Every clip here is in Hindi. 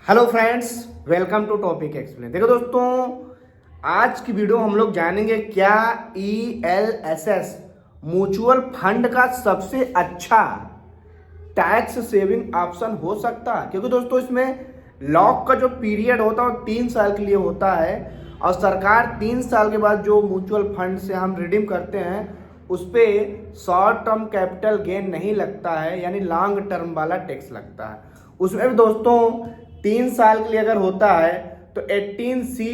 Hello friends, welcome to topic explain. देखो दोस्तों, आज की वीडियो हम लोग जानेंगे क्या ELSS म्यूचुअल फंड का सबसे अच्छा टैक्स सेविंग ऑप्शन हो सकता है। क्योंकि दोस्तों इसमें लॉक का जो पीरियड होता है वो 3 साल के लिए होता है और सरकार 3 साल के बाद जो म्यूचुअल फंड से हम रिडीम करते हैं उस पर शॉर्ट टर्म कैपिटल गेन नहीं लगता है, यानी लॉन्ग टर्म वाला टैक्स लगता है। उसमें भी दोस्तों 3 साल के लिए अगर होता है तो 18C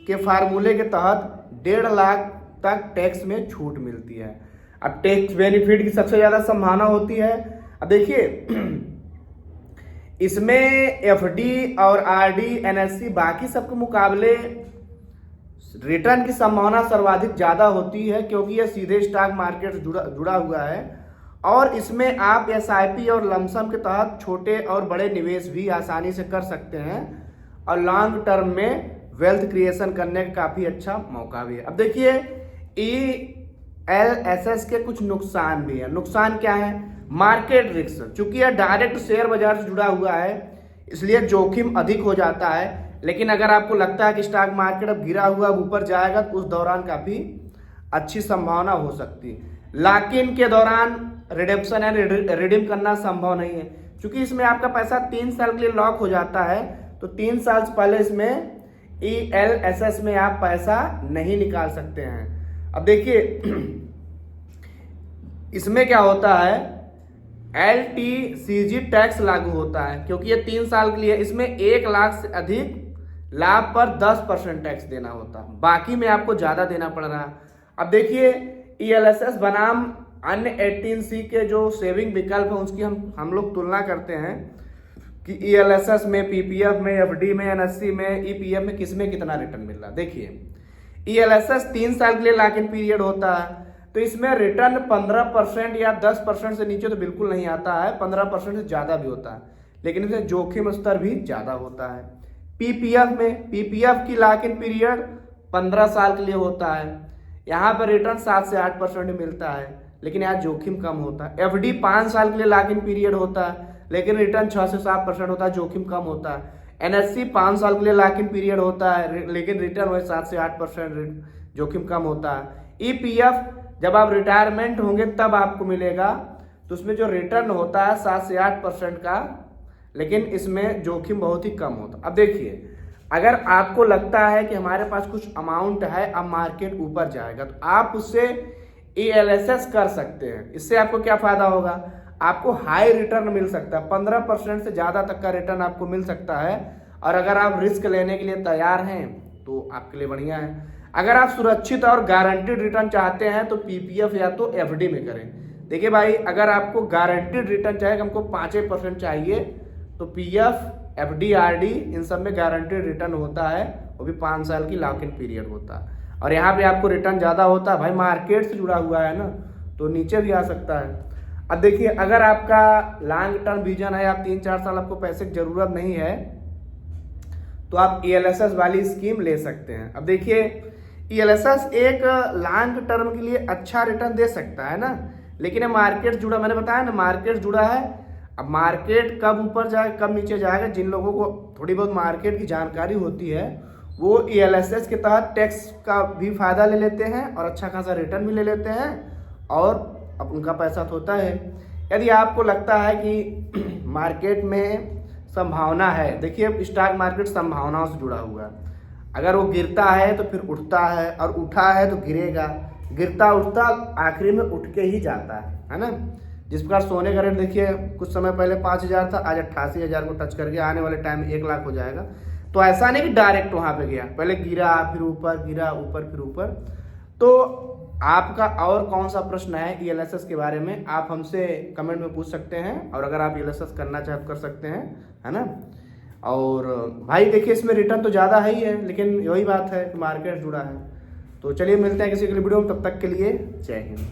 के फार्मूले के तहत 1.5 लाख तक टैक्स में छूट मिलती है। अब टैक्स बेनिफिट की सबसे ज़्यादा संभावना होती है। अब देखिए इसमें FD और RD NSC बाकी सबके मुकाबले रिटर्न की संभावना सर्वाधिक ज़्यादा होती है, क्योंकि यह सीधे स्टॉक मार्केट से जुड़ा हुआ है और इसमें आप SIP और लमसम के तहत छोटे और बड़े निवेश भी आसानी से कर सकते हैं और लॉन्ग टर्म में वेल्थ क्रिएशन करने का काफ़ी अच्छा मौका भी है। अब देखिए ELSS के कुछ नुकसान भी है। नुकसान क्या है? मार्केट रिस्क, चूंकि यह डायरेक्ट शेयर बाजार से जुड़ा हुआ है इसलिए जोखिम अधिक हो जाता है। लेकिन अगर आपको लगता है कि स्टॉक मार्केट अब गिरा हुआ अब ऊपर जाएगा तो उस दौरान काफ़ी अच्छी संभावना हो सकती है। लॉक इन के दौरान रिडेम्पशन है रिडीम करना संभव नहीं है, क्योंकि इसमें आपका पैसा 3 साल के लिए लॉक हो जाता है। तो 3 साल से पहले इसमें ELSS में आप पैसा नहीं निकाल सकते हैं। अब देखिए इसमें क्या होता है, LTCG टैक्स लागू होता है, क्योंकि ये 3 साल के लिए इसमें 1 लाख से अधिक लाभ पर 10% टैक्स देना होता है, बाकी में आपको ज़्यादा देना पड़ रहा है। अब देखिए ELSS बनाम अन्य 18C के जो सेविंग विकल्प है उसकी हम लोग तुलना करते हैं कि ELSS में, PPF में, FD में, NSC में, EPF में किसमें कितना रिटर्न मिल रहा है। देखिए ELSS 3 साल के लिए लॉक इन पीरियड होता है तो इसमें रिटर्न 15% या 10% से नीचे तो बिल्कुल नहीं आता है, 15% से ज़्यादा भी होता है, लेकिन इसमें जोखिम स्तर भी ज़्यादा होता है। PPF की लॉक इन पीरियड 15 साल के लिए होता है, यहाँ पर रिटर्न 7 से 8% मिलता है, लेकिन यहाँ जोखिम कम होता है। FD 5 साल के लिए लॉक इन पीरियड होता है, लेकिन रिटर्न 6 से 7% होता है, जोखिम कम होता है। NSC 5 साल के लिए लॉक इन पीरियड होता है, लेकिन रिटर्न वही 7 से 8%, जोखिम कम होता है। EPF जब आप रिटायरमेंट होंगे तब आपको मिलेगा, तो उसमें जो रिटर्न होता है 7 से 8% का, लेकिन इसमें जोखिम बहुत ही कम होता है। अब देखिए अगर आपको लगता है कि हमारे पास कुछ अमाउंट है, अब मार्केट ऊपर जाएगा, तो आप उससे ELSS कर सकते हैं। इससे आपको क्या फायदा होगा? आपको हाई रिटर्न मिल सकता है, 15% से ज़्यादा तक का रिटर्न आपको मिल सकता है। और अगर आप रिस्क लेने के लिए तैयार हैं तो आपके लिए बढ़िया है। अगर आप सुरक्षित और गारंटीड रिटर्न चाहते हैं तो PPF या तो FD में करें। देखिए भाई, अगर आपको गारंटीड रिटर्न चाहिए, हमको 5% चाहिए, तो PF, FD, RD इन सब में गारंटीड रिटर्न होता है, वो भी 5 साल की लॉक इन पीरियड होता है। और यहाँ पे आपको रिटर्न ज़्यादा होता है, भाई मार्केट से जुड़ा हुआ है ना, तो नीचे भी आ सकता है। अब देखिए अगर आपका लॉन्ग टर्म विजन है, आप 3-4 साल आपको पैसे की ज़रूरत नहीं है, तो आप ELSS वाली स्कीम ले सकते हैं। अब देखिए ELSS एक लॉन्ग टर्म के लिए अच्छा रिटर्न दे सकता है ना, लेकिन मार्केट जुड़ा, मैंने बताया ना मार्केट जुड़ा है। अब मार्केट कब ऊपर जाएगा कब नीचे जाएगा, जिन लोगों को थोड़ी बहुत मार्केट की जानकारी होती है वो ELSS के तहत टैक्स का भी फायदा ले लेते हैं और अच्छा खासा रिटर्न भी ले लेते हैं और अब उनका पैसा तो होता है। यदि आपको लगता है कि मार्केट में संभावना है, देखिए स्टॉक मार्केट संभावनाओं से जुड़ा हुआ है, अगर वो गिरता है तो फिर उठता है और उठा है तो गिरेगा, गिरता उठता आखिरी में उठ के ही जाता है ना। जिस प्रकार सोने का रेट देखिए कुछ समय पहले 5,000 था, आज 88,000 को टच करके आने वाले टाइम में 1 लाख हो जाएगा। तो ऐसा नहीं कि डायरेक्ट वहाँ पे गया, पहले गिरा फिर ऊपर, गिरा ऊपर फिर ऊपर। तो आपका और कौन सा प्रश्न है ELSS के बारे में, आप हमसे कमेंट में पूछ सकते हैं, और अगर आप ELSS करना चाहे तो कर सकते हैं, है ना। और भाई देखिए इसमें रिटर्न तो ज़्यादा है ही है, लेकिन यही बात है कि मार्केट जुड़ा है। तो चलिए मिलते हैं किसी अगली वीडियो में, तब तक के लिए जय हिंद।